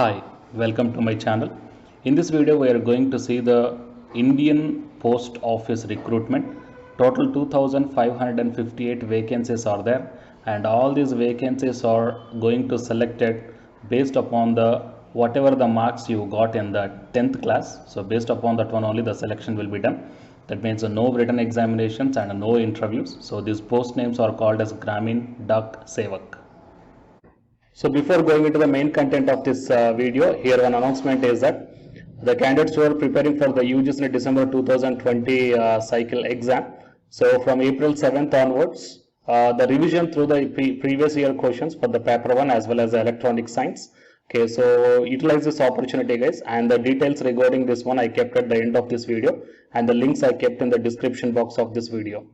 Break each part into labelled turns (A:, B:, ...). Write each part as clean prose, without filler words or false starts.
A: Hi, welcome to my channel. In this video, we are going to see the Indian Post Office recruitment. Total 2,558 vacancies are there, and all these vacancies are going to selected based upon the whatever the marks you got in the 10th class. So based upon that one only the selection will be done. That means no written examinations and no interviews. So these post names are called as Gramin Dak Sevak. So before going into the main content of this video, here one announcement is that the candidates who are preparing for the UGC December 2020 cycle exam. So from April 7th onwards, the revision through the previous year questions for the paper 1 as well as the electronic science. Okay, so utilize this opportunity guys, and the details regarding this one I kept at the end of this video, and the links I kept in the description box of this video.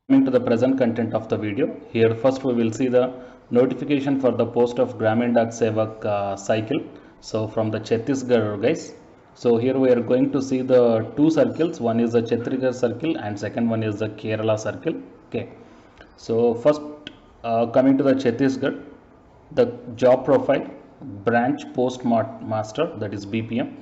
A: Coming to the present content of the video, here first we will see the notification for the post of Gramin Dak Sevak cycle. So from the Chhattisgarh guys. So here we are going to see the two circles. One is the Chhattisgarh circle and second one is the Kerala circle. Okay. So first coming to the Chhattisgarh, the job profile, branch postmaster, that is BPM.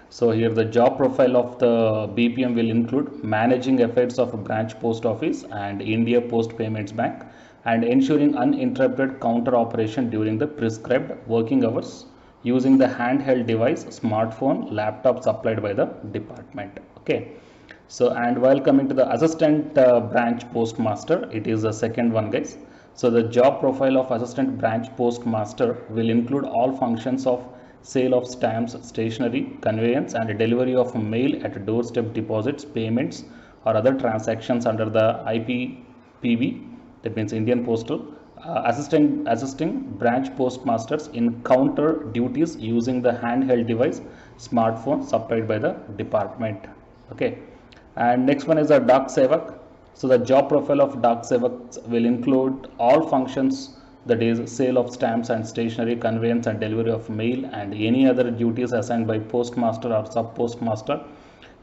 A: So here the job profile of the BPM will include managing affairs of a branch post office and India Post Payments Bank, and ensuring uninterrupted counter operation during the prescribed working hours using the handheld device, smartphone, laptop supplied by the department. Okay. So and while coming to the assistant branch postmaster, it is the second one guys. So the job profile of assistant branch postmaster will include all functions of sale of stamps, stationery, conveyance and delivery of mail at doorstep deposits, payments or other transactions under the IPPB, that means Indian Postal, assisting branch postmasters in counter duties using the handheld device, smartphone supplied by the department. Okay. And next one is the Dak Sevak. So the job profile of Dak Sevak will include all functions, that is sale of stamps and stationery, conveyance and delivery of mail and any other duties assigned by postmaster or sub postmaster,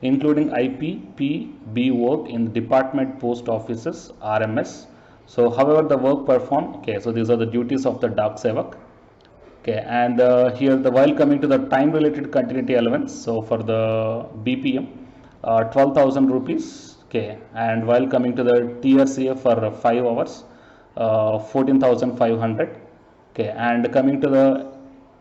A: including IPPB work in department post offices, RMS. So however the work performed, okay, so these are the duties of the Dak Sevak. Okay, and here the while coming to the time related continuity allowance, so for the BPM 12,000 rupees. Okay, and while coming to the TRCF for 5 hours 14,500. Okay, and coming to the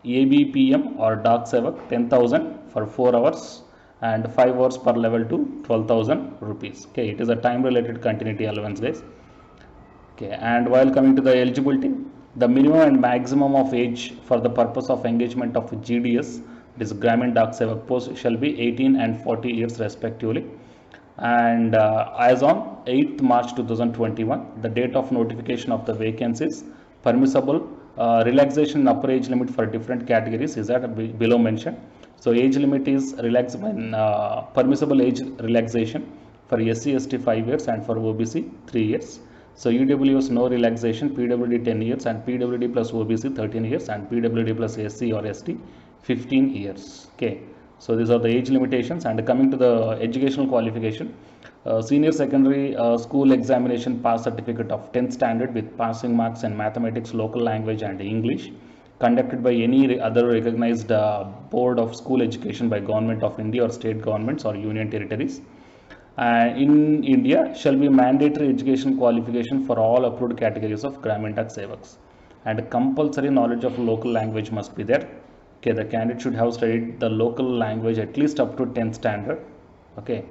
A: ABPM or Dak Sevak 10,000 for 4 hours and 5 hours per level to 12,000 rupees. Okay, it is a time related continuity allowance guys. Okay, and while coming to the eligibility, the minimum and maximum of age for the purpose of engagement of GDS, this Gramin Dak Sevak post, shall be 18 and 40 years respectively. And as on 8th March 2021, the date of notification of the vacancies, permissible relaxation in upper age limit for different categories is that below mentioned. So age limit is relaxed when permissible age relaxation for SC ST 5 years and for OBC 3 years. So UWS no relaxation, PWD 10 years and PWD plus OBC 13 years and PWD plus SC or ST 15 years. Okay. So these are the age limitations. And coming to the educational qualification, senior secondary school examination pass certificate of 10th standard with passing marks in mathematics, local language and English, conducted by any other recognized board of school education by government of India or state governments or union territories in India, shall be mandatory education qualification for all approved categories of Gramin Dak Sevaks, and compulsory knowledge of local language must be there. Okay, the candidate should have studied the local language at least up to 10th standard. Okay,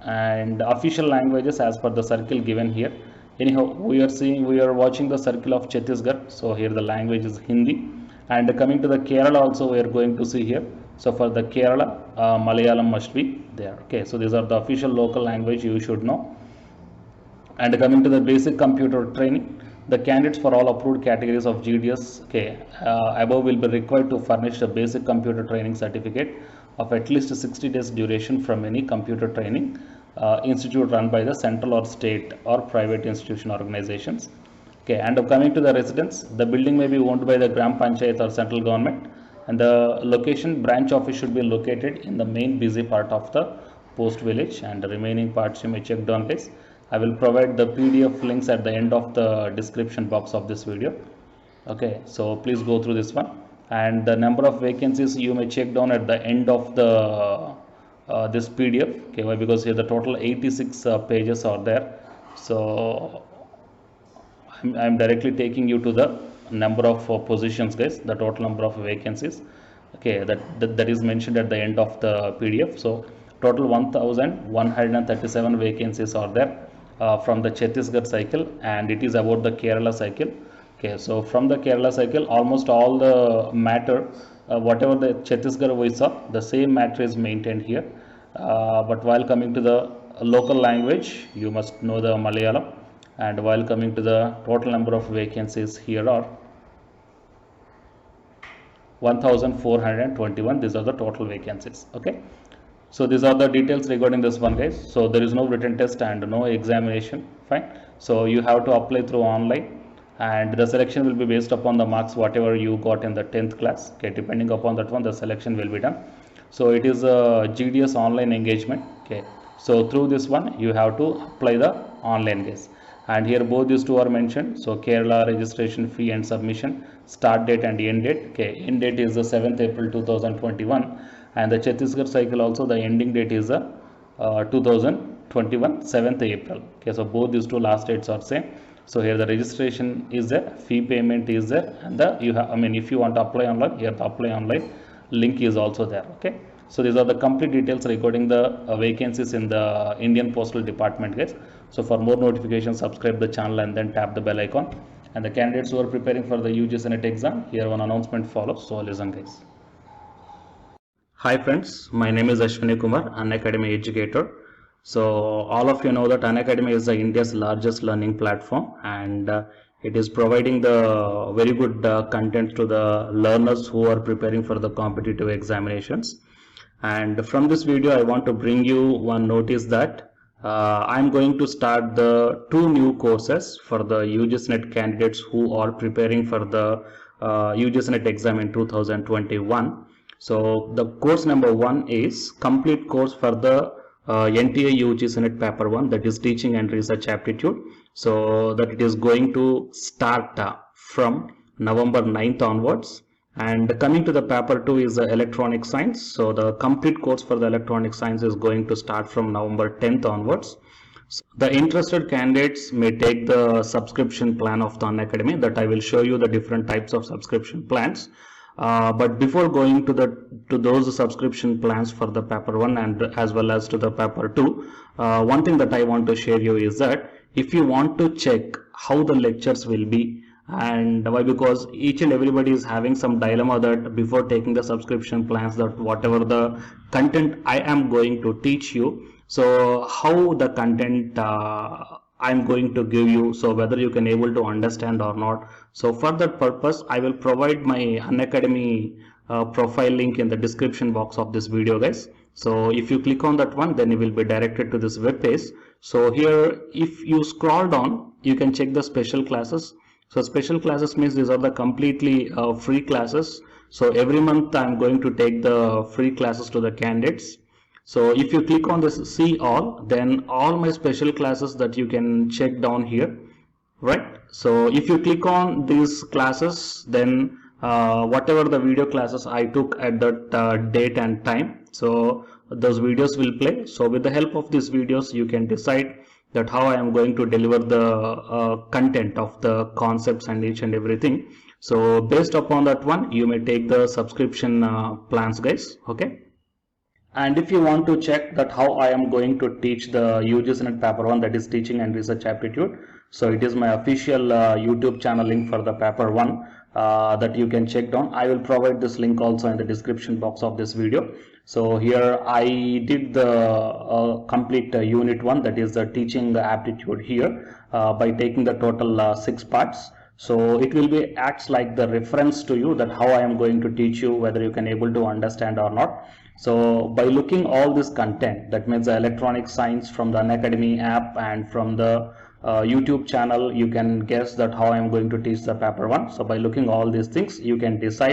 A: and official languages as per the circle given here. Anyhow, we are watching the circle of Chhattisgarh. So here the language is Hindi. And coming to the Kerala also we are going to see here. So for the Kerala, Malayalam must be there. Okay, so these are the official local language you should know. And coming to the basic computer training, the candidates for all approved categories of GDS, okay, above will be required to furnish a basic computer training certificate of at least 60 days duration from any computer training institute run by the central or state or private institution organizations. Okay, and coming to the residence, the building may be owned by the Gram Panchayat or central government, and the location branch office should be located in the main busy part of the post village, and the remaining parts you may check down guys. I will provide the PDF links at the end of the description box of this video. Okay, so please go through this one. and the number of vacancies you may check down at the end of the this PDF. Okay, why? Because here the total 86 pages are there. So I'm directly taking you to the number of positions, guys, the total number of vacancies. Okay, that is mentioned at the end of the PDF. So total 1137 vacancies are there from the Chhattisgarh cycle, and it is about the Kerala cycle. Okay, so from the Kerala cycle, almost all the matter, whatever the Chhattisgarh we saw, the same matter is maintained here. But while coming to the local language, you must know the Malayalam. And while coming to the total number of vacancies, here are 1421. These are the total vacancies. Okay, so these are the details regarding this one, guys. So there is no written test and no examination. Fine. So you have to apply through online, and the selection will be based upon the marks whatever you got in the 10th class. Okay, depending upon that one, the selection will be done. So it is a GDS online engagement. Okay, so through this one you have to apply the online, guys. And here both these two are mentioned. So Kerala registration fee and submission, start date and end date. Okay, end date is the 7th April 2021, and the Chhattisgarh cycle also, the ending date is the 2021 7th April. Okay, so both these two last dates are same. So here the registration is there, fee payment is there, and the if you want to apply online, here the apply online link is also there. Okay, so these are the complete details regarding the vacancies in the Indian Postal Department, guys. So for more notifications, subscribe the channel and then tap the bell icon. And the candidates who are preparing for the UGC NET exam, here one announcement follows. So listen, guys. Hi friends, my name is Ashwini Kumar, Unacademy educator. So all of you know that Unacademy is India's largest learning platform, and it is providing the very good content to the learners who are preparing for the competitive examinations. And from this video, I want to bring you one notice that I'm going to start the 2 new courses for the UGC NET candidates who are preparing for the UGC NET exam in 2021. So the course number 1 is complete course for the NTA UGC NET paper 1, that is teaching and research aptitude. So that it is going to start from November 9th onwards. And coming to the paper 2 is the electronic science. So the complete course for the electronic science is going to start from November 10th onwards. So the interested candidates may take the subscription plan of the Unacademy, that I will show you the different types of subscription plans. But before going to those subscription plans for the paper 1 and as well as to the paper 2, one thing that I want to share you is that if you want to check how the lectures will be, and why, because each and everybody is having some dilemma that before taking the subscription plans, that whatever the content I am going to teach you, so how the content I'm going to give you, so whether you can able to understand or not. So for that purpose, I will provide my Unacademy profile link in the description box of this video, guys. So if you click on that one, then you will be directed to this web page. So here, if you scroll down, you can check the special classes. So special classes means these are the completely free classes. So every month I'm going to take the free classes to the candidates. So if you click on this see all, then all my special classes that you can check down here, right? So if you click on these classes, then whatever the video classes I took at that date and time, so those videos will play. So with the help of these videos, you can decide that how I am going to deliver the content of the concepts and each and everything. So based upon that one, you may take the subscription plans, guys. Okay. And if you want to check that how I am going to teach the UGC NET paper 1, that is teaching and research aptitude, so it is my official YouTube channel link for the paper 1 that you can check down. I will provide this link also in the description box of this video. So here I did the complete unit 1, that is the teaching aptitude here by taking the total 6 parts. So it will be acts like the reference to you that how I am going to teach you, whether you can able to understand or not. So by looking all this content, that means the electronic science from the Unacademy app and from the YouTube channel, you can guess that how I am going to teach the paper 1. So by looking all these things, you can decide